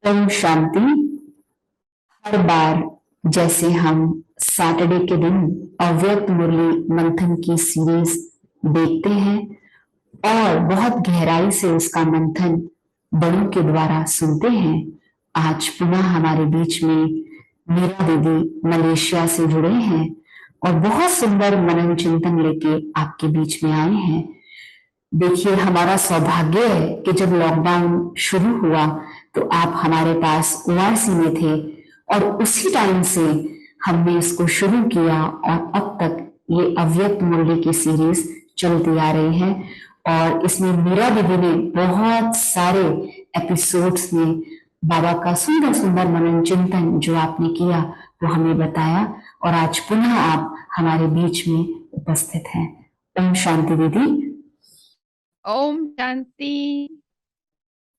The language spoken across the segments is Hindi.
ओम शांति। हर बार जैसे हम सैटरडे के दिन अव्यक्त मुरली मंथन की सीरीज देखते हैं और बहुत गहराई से उसका मंथन बड़ों के द्वारा सुनते हैं, आज पुनः हमारे बीच में मीरा दीदी मलेशिया से जुड़े हैं और बहुत सुंदर मनन चिंतन लेके आपके बीच में आए हैं। देखिए, हमारा सौभाग्य है कि जब लॉकडाउन शुरू हुआ तो आप हमारे पास ओआरसी में थे और उसी टाइम से हमने इसको शुरू किया और अब तक ये अव्यक्त मुरली की सीरीज चलती आ रही है। और इसमें मीरा दीदी ने बहुत सारे एपिसोड्स में बाबा का सुंदर सुंदर मनन चिंतन जो आपने किया वो हमें बताया और आज पुनः आप हमारे बीच में उपस्थित हैं। ओम शांति दीदी। ओम शांति।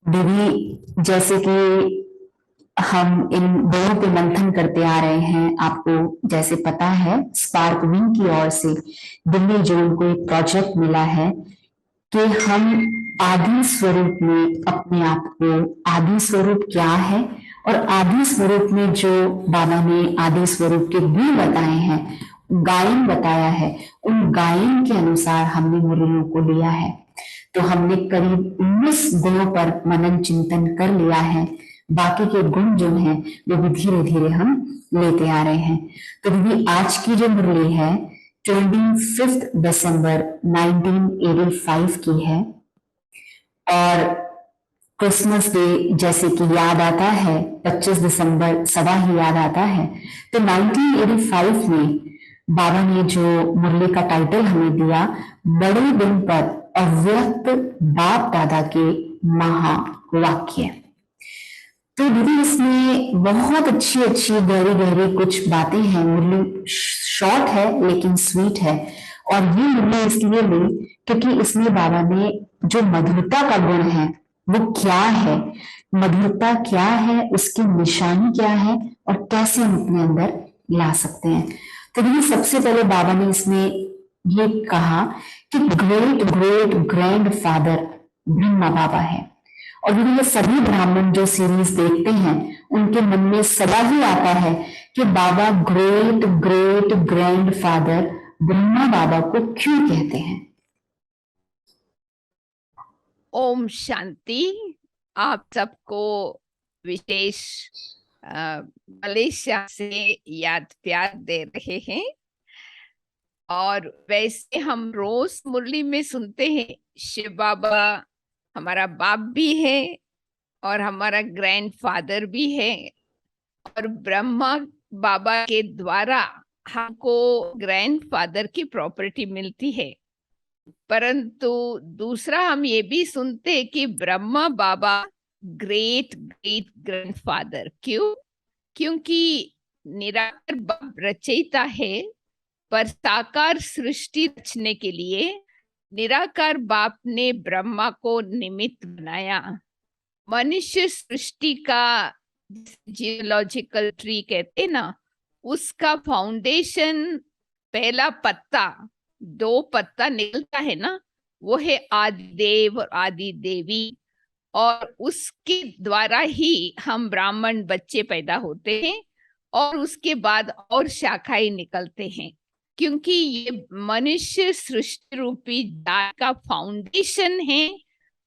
दीदी, जैसे कि हम इन दोनों पे मंथन करते आ रहे हैं, आपको जैसे पता है स्पार्क विंग की ओर से दिल्ली जोन को एक प्रोजेक्ट मिला है कि हम आदि स्वरूप में अपने आप को, आदि स्वरूप क्या है और आदि स्वरूप में जो बाबा ने आदि स्वरूप के गुण बताए हैं, गायन बताया है, उन गायन के अनुसार हमने मुरलियों को लिया है। तो हमने करीब 19 गुणों पर मनन चिंतन कर लिया है। बाकी के गुण जो हैं वो भी धीरे धीरे हम लेते आ रहे हैं। तो दीदी, आज की जो मुरली है 25 दिसंबर 1985 की है और क्रिसमस डे जैसे कि याद आता है, 25 दिसंबर सदा ही याद आता है। तो 1985 में बाबा ने जो मुरली का टाइटल हमें दिया, बड़े दिन पर अव्यक्त बाप दादा के महावाक्य। तो दीदी, इसमें बहुत अच्छी अच्छी गहरी गहरी कुछ बातें हैं। मुरली शॉर्ट है लेकिन स्वीट है और ये मुरली इसलिए ली क्योंकि इसमें बाबा ने जो मधुरता का गुण है वो क्या है, मधुरता क्या है, उसकी निशानी क्या है और कैसे हम अपने अंदर ला सकते हैं। तो दीदी, सबसे पहले बाबा ने इसमें ये कहा कि great great grandfather Brahma Baba है। और दीदी, ये सभी ब्राह्मण जो सीरीज देखते हैं उनके मन में सदा ही आता है कि Baba great great grandfather Brahma Baba को क्यों कहते हैं। ओम शांति। आप सबको विशेष मलेशिया से याद प्यार दे रहे हैं और वैसे हम रोज मुरली में सुनते हैं शिव बाबा हमारा बाप भी है और हमारा ग्रैंडफादर भी है और ब्रह्मा बाबा के द्वारा हमको ग्रैंडफादर की प्रॉपर्टी मिलती है। परंतु दूसरा हम ये भी सुनते कि ब्रह्मा बाबा ग्रेट ग्रेट ग्रैंडफादर। क्यों? क्योंकि निराकार बाप रचयिता है, पर साकार सृष्टि रचने के लिए निराकार बाप ने ब्रह्मा को निमित्त बनाया। मनुष्य सृष्टि का जियोलॉजिकल ट्री कहते ना, उसका फाउंडेशन पहला पत्ता, 2 पत्ता निकलता है ना, वो है आदिदेव और आदि देवी और उसके द्वारा ही हम ब्राह्मण बच्चे पैदा होते हैं और उसके बाद और शाखाएं निकलते हैं। क्योंकि ये मनुष्य सृष्टि रूपी जात का फाउंडेशन है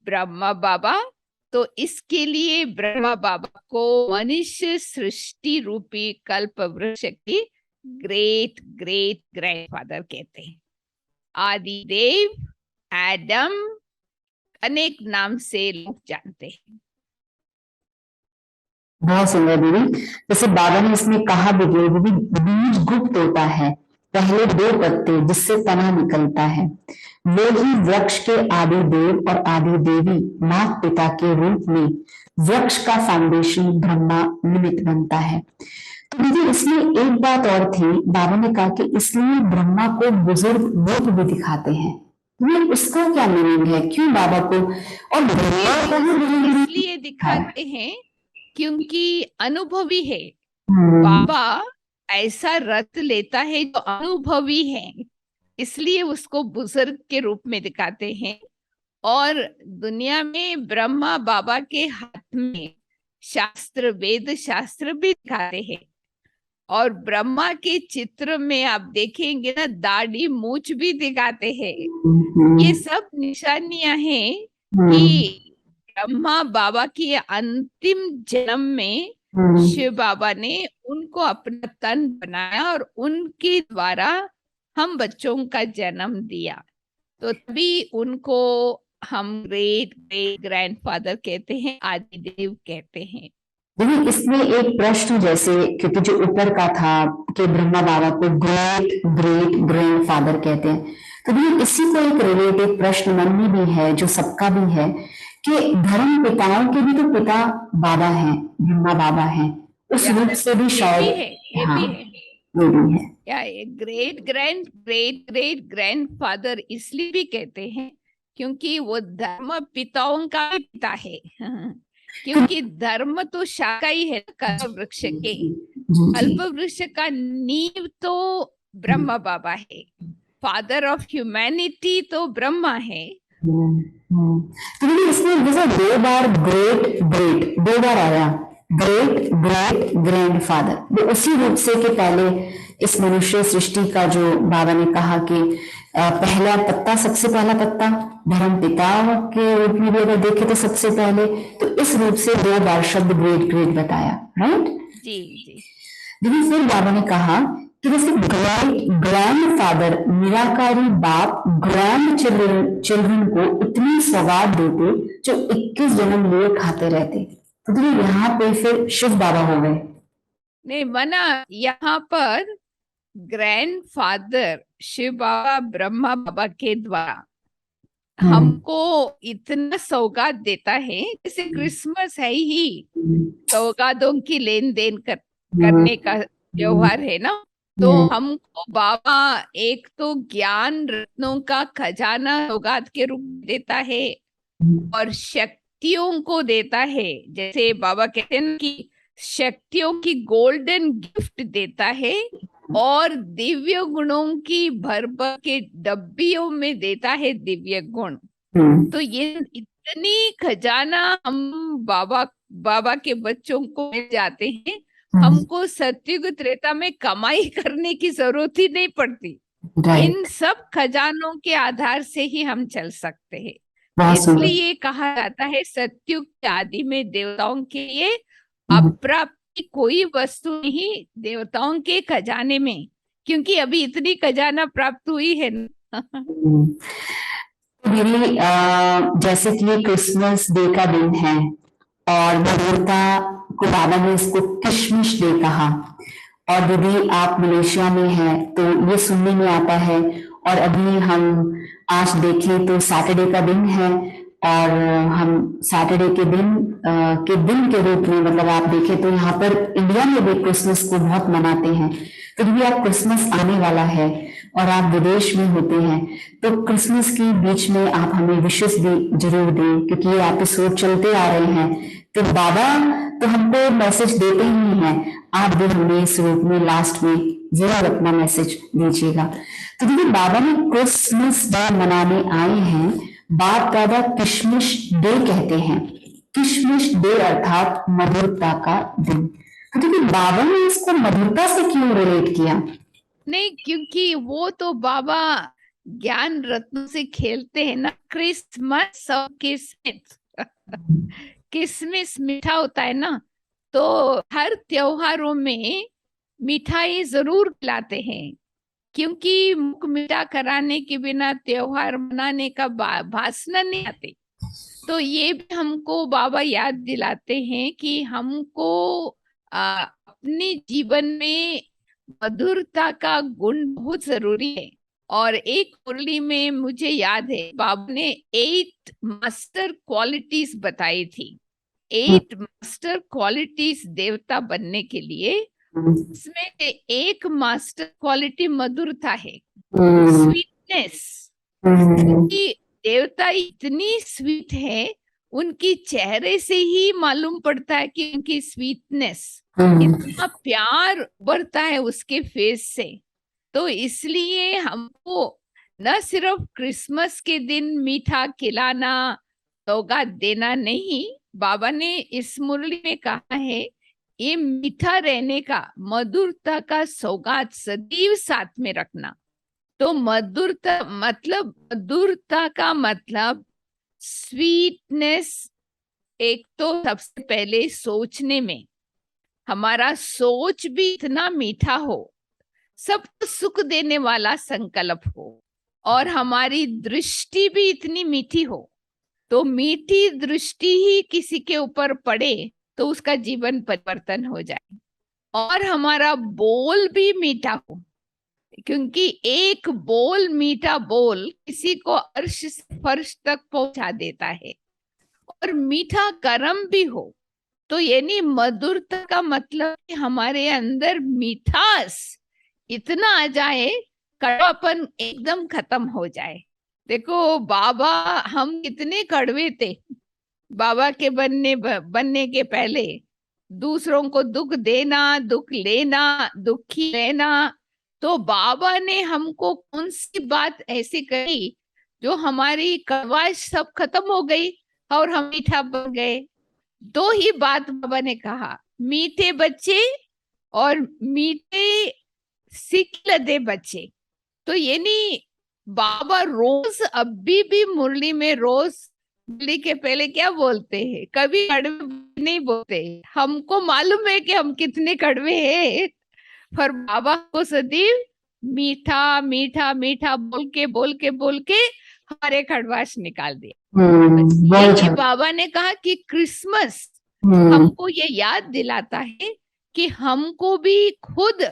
ब्रह्मा बाबा, तो इसके लिए ब्रह्मा बाबा को मनुष्य सृष्टि रूपी कल्प वृक्ष की ग्रेट ग्रेट ग्रैंडफादर कहते हैं। आदिदेव, एडम, अनेक नाम से लोग जानते हैं। बहुत सुंदर दीदी। जैसे बाबा ने इसमें कहा भी कि वो भी बीज गुप्त होता है, पहले 2 पत्ते जिससे तना निकलता है, वो ही वृक्ष के आदि देव और आदि देवी माता पिता के रूप में वृक्ष का फाउंडेशन ब्रह्मा निमित्त बनता है। तो दीदी, इसमें एक बात और थी, बाबा ने कहा कि इसलिए ब्रह्मा को बुजुर्ग लोग भी दिखाते हैं। ये उसका क्या मीनिंग है, क्यों बाबा को और ब्रह्मा को ही इसलिए दिखाते हैं क्योंकि अनुभवी है। बाबा ऐसा रत लेता है जो अनुभवी है, इसलिए उसको बुजुर्ग के रूप में दिखाते हैं। और दुनिया में ब्रह्मा बाबा के हाथ में शास्त्र, वेद शास्त्र भी दिखाते हैं। और ब्रह्मा के चित्र में आप देखेंगे ना, दाढ़ी मूछ भी दिखाते हैं। ये सब निशानियां हैं कि ब्रह्मा बाबा के अंतिम जन्म में शिव बाबा ने उनको अपना तन बनाया और उनके द्वारा हम बच्चों का जन्म दिया। तो तभी उनको हम ग्रेट ग्रेट ग्रैंडफादर कहते हैं, आदिदेव कहते हैं। देखिए इसमें एक प्रश्न, जैसे क्योंकि जो ऊपर का था कि ब्रह्मा बाबा को ग्रेट ग्रेट ग्रैंडफादर कहते हैं, तो देखिए इसी को एक रिलेटेड प्रश्न मन में भी है, जो सबका भी है, कि धर्म पिताओं के भी तो पिता बाबा हैं, ब्रह्मा बाबा हैं, उस रूप से भी ये शायद। भी है, ये हाँ, भी है। ये भी है। या ग्रेट ग्रेट ग्रैंडफादर इसलिए भी कहते हैं क्योंकि वो धर्म पिताओं का भी पिता है। क्योंकि धर्म तो शाखा ही है कल्प वृक्ष के। कल्प वृक्ष का नींव तो ब्रह्मा बाबा है, फादर ऑफ ह्यूमैनिटी तो ब्रह्मा है। तो देखिए इसमें जैसे 2 बार ग्रेट ग्रेट 2 बार आया, ग्रेट ग्रेट ग्रैंडफादर, वो उसी रूप से कि पहले इस मनुष्य सृष्टि का जो बाबा ने कहा कि पहला पत्ता, सबसे पहला पत्ता धर्म पिता के रूप में भी अगर देखे तो सबसे पहले, तो इस रूप से 2 बार शब्द ग्रेट ग्रेट बताया, राइट। जी जी। लेकिन फिर बाबा ने कहा कि जैसे ग्रैंड ग्रैंडफादर, निराकारी बाप ग्रैंड चिल्ड्रन को इतनी सौगात देते जो 21 जन्म लिए खाते रहते, तो देखिए यहाँ पे फिर शिव बाबा हो गए। नहीं मना, यहाँ पर ग्रैंडफादर शिव बाबा ब्रह्मा बाबा के द्वारा हमको इतना सौगात देता है, जैसे क्रिसमस है ही सौगातों की लेन देन करने का त्योहार है ना। तो हमको बाबा एक तो ज्ञान रत्नों का खजाना सौगात के रूप में देता है और शक्तियों को देता है। जैसे बाबा कहते हैं कि शक्तियों की गोल्डन गिफ्ट देता है और दिव्य गुणों की भर भर के डब्बियों में देता है दिव्य गुण। तो ये इतनी खजाना हम बाबा के बच्चों को मिल जाते हैं, हमको सत्युग त्रेता में कमाई करने की जरूरत ही नहीं पड़ती। इन सब खजानों के आधार से ही हम चल सकते हैं। इसलिए कहा जाता है सत्युग के आदि में देवताओं के लिए अप्राप्त कोई वस्तु नहीं देवताओं के खजाने में, क्योंकि अभी इतनी खजाना प्राप्त हुई है। मेरी जैसे कि ये क्रिसमस डे का दिन है और मधुरता को बाबा ने इसको किशमिश डे कहा, और यदि आप मलेशिया में हैं तो ये सुनने में आता है। और अभी हम आज देखें तो सैटरडे का दिन है, और हम सैटरडे के दिन के रूप में, मतलब आप देखें तो यहाँ पर इंडिया में भी क्रिसमस को बहुत मनाते हैं। तो भी आप क्रिसमस आने वाला है और आप विदेश में होते हैं, तो क्रिसमस के बीच में आप हमें विशेष भी जरूर दें, क्योंकि ये एपिसोड चलते आ रहे हैं। तो बाबा तो हमको मैसेज देते ही हैं, आप भी हमें इस रूप में लास्ट में जरूर अपना मैसेज दीजिएगा। तो देखिए बाबा ने क्रिसमस डे मनाने आए हैं, बाप दादा किशमिश डे कहते हैं। किशमिश डे अर्थात मधुरता का दिन। तो देखिए बाबा ने इसको मधुरता से क्यों रिलेट किया? नहीं, क्योंकि वो तो बाबा ज्ञान रत्नों से खेलते हैं ना। क्रिसमस और किसमिस किसमिस मीठा होता है ना, तो हर त्योहारों में मिठाई जरूर खिलाते हैं, क्योंकि मुख मीठा कराने के बिना त्योहार मनाने का भासना नहीं आते। तो ये भी हमको बाबा याद दिलाते हैं कि हमको अपने जीवन में मधुरता का गुण बहुत जरूरी है। और एक मुरली में मुझे याद है बाबा ने 8 मास्टर क्वालिटीज बताई थी। 8 मास्टर क्वालिटीज देवता बनने के लिए, इसमें से एक मास्टर क्वालिटी मधुरता है, स्वीटनेस। क्योंकि देवता इतनी स्वीट है, उनकी चेहरे से ही मालूम पड़ता है कि उनकी स्वीटनेस, इतना प्यार उभरता है उसके फेस से। तो इसलिए हमको न सिर्फ क्रिसमस के दिन मीठा खिलाना, सौगात देना नहीं, बाबा ने इस मुरली में कहा है, ये मीठा रहने का, मधुरता का सौगात सदैव साथ में रखना। तो मधुरता का मतलब स्वीटनेस। एक तो सबसे पहले सोचने में, हमारा सोच भी इतना मीठा हो, सबको सुख देने वाला संकल्प हो, और हमारी दृष्टि भी इतनी मीठी हो। तो मीठी दृष्टि ही किसी के ऊपर पड़े तो उसका जीवन परिवर्तन हो जाए। और हमारा बोल भी मीठा हो, क्योंकि एक बोल, मीठा बोल किसी को अर्श से फर्श तक पहुंचा देता है। और मीठा कर्म भी हो। तो यानी मधुरता का मतलब कि हमारे अंदर मिठास इतना आ जाए, कड़वापन एकदम खत्म हो जाए। देखो बाबा, हम कितने कड़वे थे बाबा के बनने के पहले। दूसरों को दुख देना, दुख लेना, दुखी रहना। तो बाबा ने हमको कौन सी बात ऐसी कही जो हमारी कड़वाश सब खत्म हो गई और हम मीठा बन गए। दो ही बात बाबा ने कहा, मीठे बच्चे और मीठे सीख लदे बच्चे। तो ये नहीं, बाबा रोज अभी भी मुरली में रोज मुरली के पहले क्या बोलते हैं, कभी कड़वे नहीं बोलते। हमको मालूम है कि हम कितने कड़वे हैं, पर बाबा को सदैव मीठा मीठा मीठा बोल के हमारे खड़वास निकाल दिया। यही बाबा ने कहा कि क्रिसमस हमको ये याद दिलाता है कि हमको भी खुद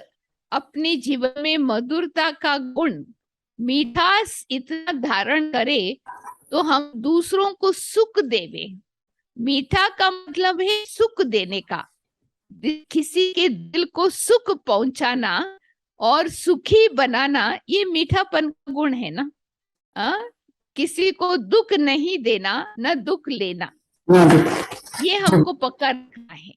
अपने जीवन में मधुरता का गुण, मिठास इतना धारण करे तो हम दूसरों को सुख देवे। मीठा का मतलब है सुख देने का, किसी के दिल को सुख पहुंचाना और सुखी बनाना, ये मीठापन का गुण है ना। किसी को दुख नहीं देना, न दुख लेना, ये हमको पक्का रखना है।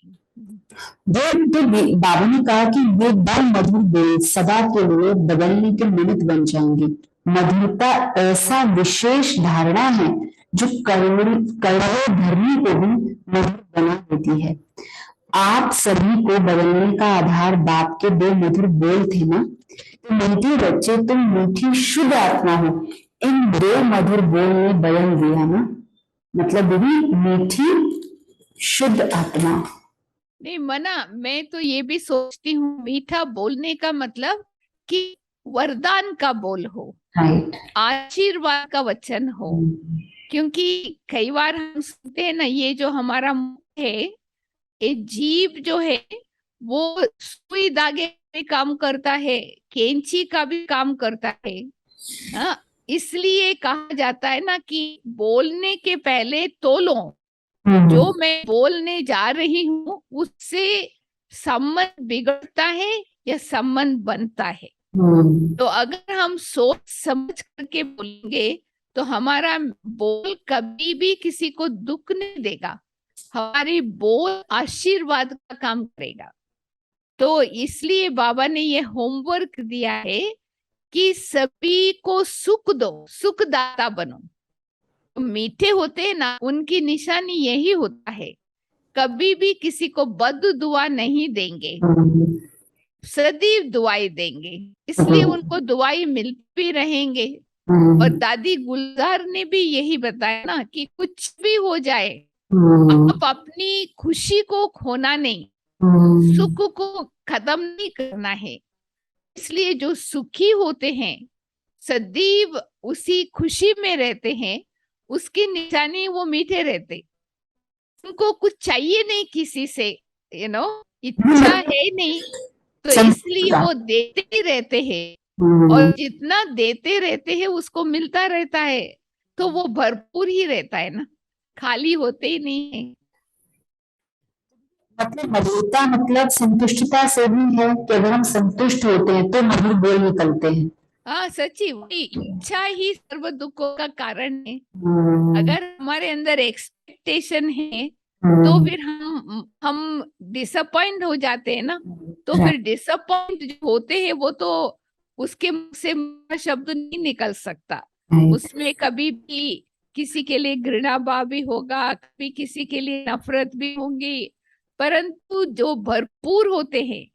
तो बाबा ने कहा कि ये बड़ मधुर बोल सदा के लिए बदलने के निमित्त बन जाएंगे। मधुरता ऐसा विशेष धारणा है जो कड़वे धर्मी को भी मधुर बना देती है। आप सभी को बदलने का आधार बाप के दो मधुर बोल थे ना, तो मीठे बच्चे तुम मीठी शुद्ध आत्मा हो। इन दो मधुर बोल ने बदल दिया ना, मतलब भी मीठी शुद्ध आत्मा। नहीं मना, मैं तो ये भी सोचती हूँ, मीठा बोलने का मतलब कि वरदान का बोल हो, आशीर्वाद का वचन हो। क्योंकि कई बार हम सुनते हैं ना, ये जो हमारा मुंह है, ये जीभ जो है वो सुई धागे भी काम करता है, कैंची का भी काम करता है। इसलिए कहा जाता है ना कि बोलने के पहले तोलो, जो मैं बोलने जा रही हूँ उससे संबंध बिगड़ता है या संबंध बनता है। तो अगर हम सोच समझ करके बोलेंगे तो हमारा बोल कभी भी किसी को दुख नहीं देगा, हमारी बोल आशीर्वाद का काम करेगा। तो इसलिए बाबा ने ये होमवर्क दिया है कि सभी को सुख दो, सुखदाता बनो। मीठे होते हैं ना, उनकी निशानी यही होता है, कभी भी किसी को बद दुआ नहीं देंगे, सदैव दुआई देंगे। इसलिए उनको दुआई मिलती भी रहेंगे। और दादी गुलजार ने भी यही बताया ना कि कुछ भी हो जाए, आप अपनी खुशी को खोना नहीं, सुख को खत्म नहीं करना है। इसलिए जो सुखी होते हैं, सदैव उसी खुशी में रहते हैं, उसकी निशानी वो मीठे रहते। उनको कुछ चाहिए नहीं किसी से, इच्छा है नहीं, तो इसलिए वो देते ही रहते हैं। और जितना देते रहते हैं उसको मिलता रहता है, तो वो भरपूर ही रहता है ना, खाली होते ही नहीं है। मतलब मधुरता मतलब संतुष्टता से भी है कि अगर हम संतुष्ट होते हैं तो मधुर बोल निकलते हैं। हाँ सच्ची, वही इच्छा ही सर्व दुखों का कारण है। अगर हमारे अंदर एक्सपेक्टेशन है तो फिर हम डिसअपॉइंट हो जाते हैं ना। तो फिर डिसअपॉइंट जो होते हैं वो तो उसके मुंह से शब्द नहीं निकल सकता, उसमें कभी भी किसी के लिए घृणा भाव भी होगा, कभी किसी के लिए नफरत भी होंगी, परंतु जो भरपूर होते हैं,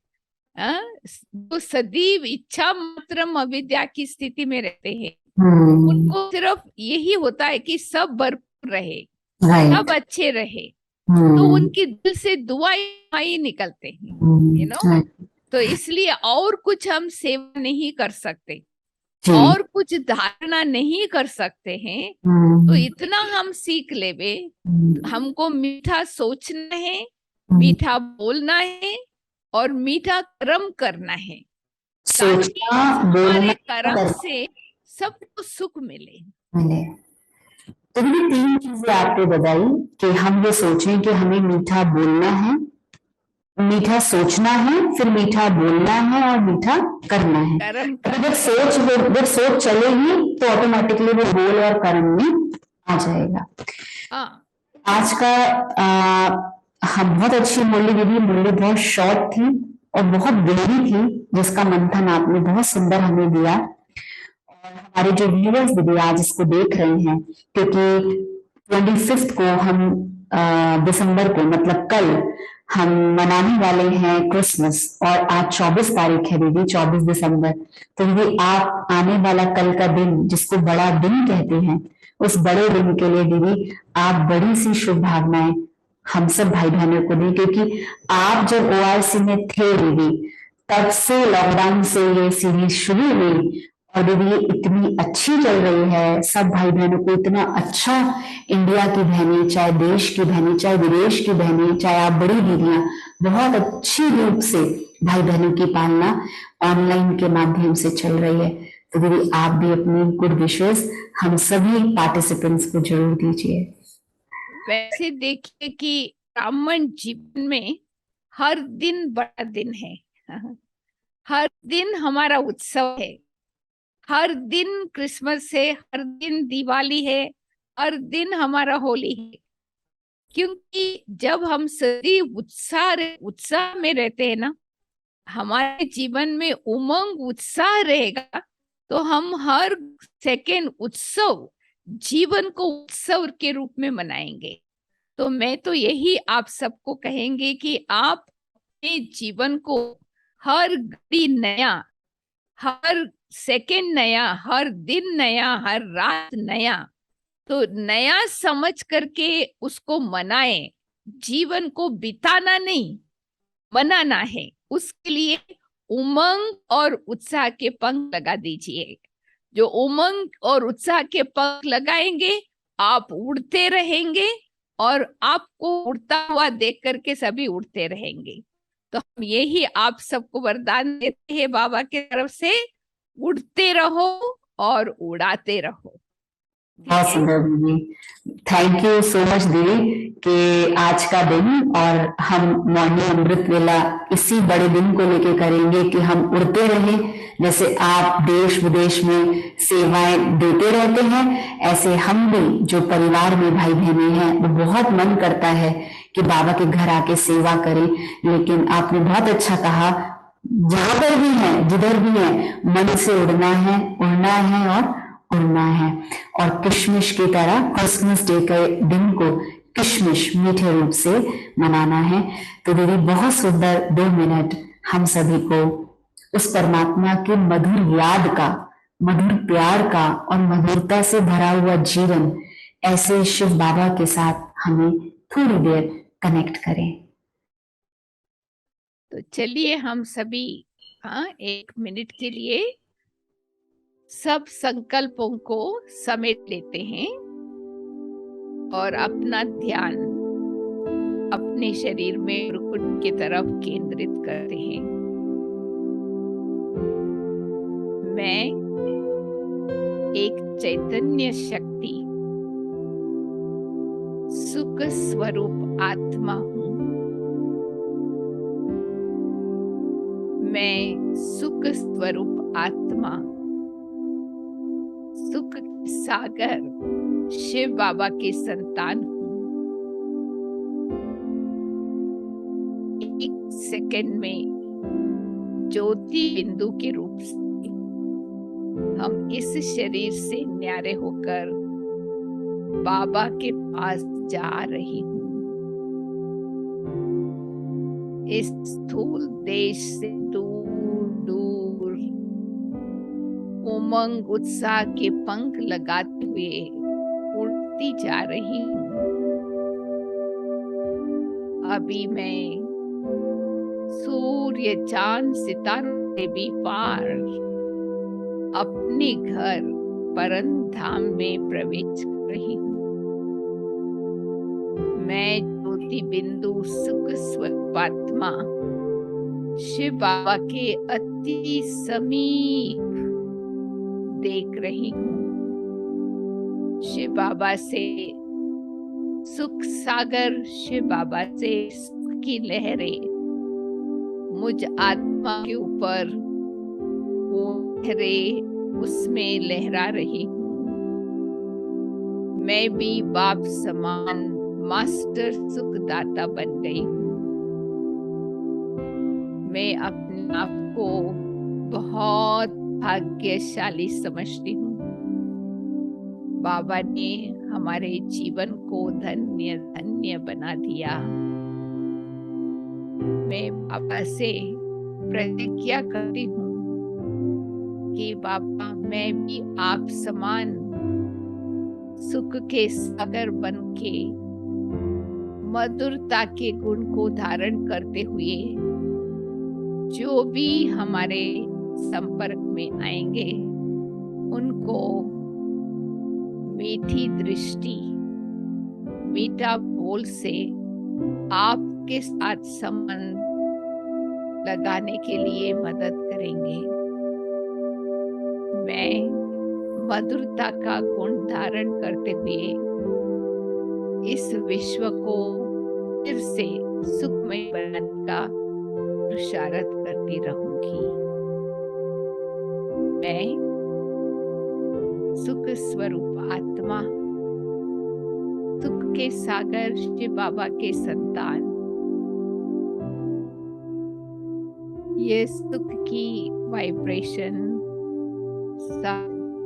जो सदैव इच्छा मात्रम अविद्या की स्थिति में रहते हैं, उनको सिर्फ यही होता है कि सब भरपूर रहे, सब अच्छे रहे, तो उनकी दिल से दुआएं ही निकलते हैं, तो इसलिए और कुछ हम सेवा नहीं कर सकते, और कुछ धारणा नहीं कर सकते हैं। तो इतना हम सीख लेवे, हमको मीठा सोचना है, मीठा बोलना है और मीठा कर्म करना है, ताकि हमारे कर्म से सबको सुख मिले। तो ये 3 चीजें आपको बताई कि हम ये सोचें कि हमें मीठा बोलना है, मीठा सोचना है, फिर मीठा बोलना है और मीठा करना है। जब सोच चलेगी तो ऑटोमेटिकली वो बोल और कर्म में आ जाएगा। आज का हम बहुत अच्छी मुरली दीदी, मुरली बहुत शॉर्ट थी और बहुत गहरी थी, जिसका मंथन आपने बहुत सुंदर हमें दिया। और हमारे जो व्यूअर्स दीदी आज इसको देख रहे हैं, क्योंकि 25 को हम दिसंबर को, मतलब कल हम मनाने वाले हैं क्रिसमस, और आज 24 तारीख है दीदी, 24 दिसंबर। तो दीदी आप आने वाला कल का दिन, जिसको बड़ा दिन कहते हैं, उस बड़े दिन के लिए दीदी आप बड़ी सी शुभकामनाएं हम सब भाई बहनों को दें, क्योंकि आप जब ORC में थे दीदी, तब से लॉकडाउन से ये सीरीज शुरू हुई और दीदी ये इतनी अच्छी चल रही है। सब भाई बहनों को इतना अच्छा, इंडिया की बहनें, चाहे देश की बहनें, चाहे विदेश की बहनें, चाहे आप बड़ी दीदियां, बहुत अच्छी रूप से भाई बहनों की पालना ऑनलाइन के माध्यम से चल रही है। तो दीदी आप भी अपनी गुड विशेस हम सभी पार्टिसिपेंट्स को जरूर दीजिए। वैसे देखिए कि ब्राह्मण जीवन में हर दिन बड़ा दिन है, हर दिन हमारा उत्सव है, हर दिन क्रिसमस है, हर दिन दिवाली है, हर दिन हमारा होली है। क्योंकि जब हम सभी उत्साह में रहते हैं ना, हमारे जीवन में उमंग उत्साह रहेगा, तो हम हर सेकेंड उत्सव, जीवन को उत्सव के रूप में मनाएंगे। तो मैं तो यही आप सबको कहेंगे कि आप अपने जीवन को हर घड़ी नया, हर सेकेंड नया, हर दिन नया, हर रात नया, तो नया समझ करके उसको मनाएं। जीवन को बिताना नहीं, मनाना है। उसके लिए उमंग और उत्साह के पंख लगा दीजिए। जो उमंग और उत्साह के पंख लगाएंगे, आप उड़ते रहेंगे और आपको उड़ता हुआ देख करके सभी उड़ते रहेंगे। तो हम यही आप सबको वरदान देते हैं बाबा की तरफ से, उड़ते रहो और उड़ाते रहो। बहुत सुंदर दीदी, थैंक यू सो मच दीदी कि आज का दिन, और हम मॉर्निंग अमृत वेला इसी बड़े दिन को लेके करेंगे कि हम उड़ते रहें। जैसे आप देश विदेश में सेवाएं देते रहते हैं, ऐसे हम भी जो परिवार में भाई बहनें हैं, वो बहुत मन करता है कि बाबा के घर आके सेवा करें। लेकिन आपने बहुत अच्छा कहा, जहां पर भी है, जिधर भी है, मन से उड़ना है और उड़ना है। और किशमिश की तरह क्रिसमस डे के दिन को किशमिश मीठे रूप से मनाना है। तो दीदी बहुत सुंदर 2 मिनट हम सभी को उस परमात्मा के मधुर याद का, मधुर प्यार का और मधुरता से भरा हुआ जीवन, ऐसे शिव बाबा के साथ हमें थोड़ी देर कनेक्ट करें। तो चलिए हम सभी 1 मिनट के लिए सब संकल्पों को समेट लेते हैं और अपना ध्यान अपने शरीर में भ्रुकुट की तरफ केंद्रित करते हैं। मैं एक चैतन्य शक्ति, सुख स्वरूप आत्मा हूँ। मैं सुख स्वरूप आत्मा, सुख सागर शिव बाबा के संतान हूँ। 1 सेकंड में ज्योति बिंदु के रूप से हम इस शरीर से न्यारे होकर बाबा के पास जा रही हूँ। इस स्थूल देश से दूर दूर उमंग उत्साह के पंख लगाते हुए उड़ती जा रही हूँ। अभी मैं सूर्य चांद सितारों से भी पार अपने घर परम धाम में प्रवेश कर रही हूँ। मैं ज्योति बिंदु सुख स्वरूपात्मा शिव बाबा के अति समीप देख रही हूँ। शिव बाबा से सुख सागर, शिव बाबा से सुख की लहरें मुझ आत्मा के ऊपर वो लहरें उसमें लहरा रही हूँ। मैं भी बाप समान मास्टर सुखदाता बन गई हूँ। मैं अपने आप को बहुत भाग्यशाली समझती हूँ। बाबा ने हमारे जीवन को धन्य धन्य बना दिया। मैं बाबा से प्रतिज्ञा करती हूँ कि बाबा मैं भी आप समान सुख के सागर बन के मधुरता के गुण को धारण करते हुए जो भी हमारे संपर्क में आएंगे उनको मीठी दृष्टि, मीठा बोल से आपके साथ संबंध लगाने के लिए मदद करेंगे। मैं मधुरता का गुण धारण करते हुए इस विश्व को फिर से सुखमय बनाने का पुरुषार्थ करती रहूंगी। मैं सुख स्वरूप आत्मा, सुख के सागर शिव बाबा के संतान, ये सुख की वाइब्रेशन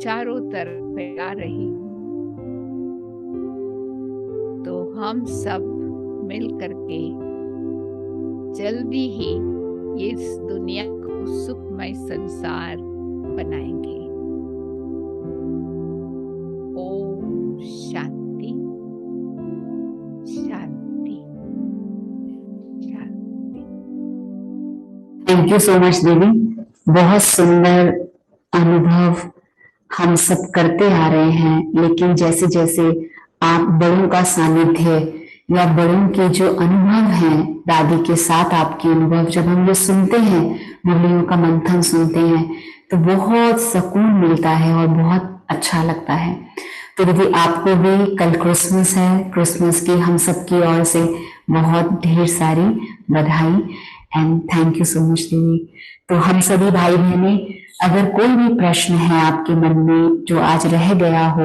चारों तरफ फैला रही हूँ। तो हम सब मिल करके जल्दी ही इस दुनिया को सुखमय संसार बनाएंगे। ओम शांति शांति शांति। थैंक यू सो मच देवी। बहुत सुंदर अनुभव हम सब करते आ रहे हैं, लेकिन जैसे जैसे आप बड़ों का सानिध्य या बड़ों के जो अनुभव हैं, दादी के साथ आपके अनुभव जब हम ये सुनते हैं, मुरलियों का मंथन सुनते हैं, तो बहुत सुकून मिलता है और बहुत अच्छा लगता है। तो दीदी आपको भी कल क्रिसमस है, क्रिसमस की हम सब की ओर से बहुत ढेर सारी बधाई and thank you so much दीदी। तो हम सभी भाई बहनें, अगर कोई भी प्रश्न है आपके मन में जो आज रह गया हो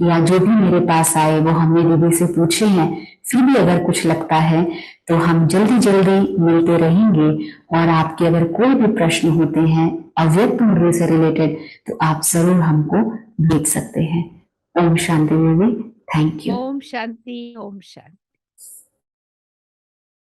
या जो भी मेरे पास आए वो हमने दीदी से पूछे हैं, फिर भी अगर कुछ लगता है तो हम जल्दी जल्दी मिलते रहेंगे। और आपके अगर कोई भी प्रश्न होते हैं अव्यक्त मुरली से रिलेटेड तो आप जरूर हमको भेज सकते हैं। ओम शांति दीदी, थैंक यू। ओम शांति ओम शांति।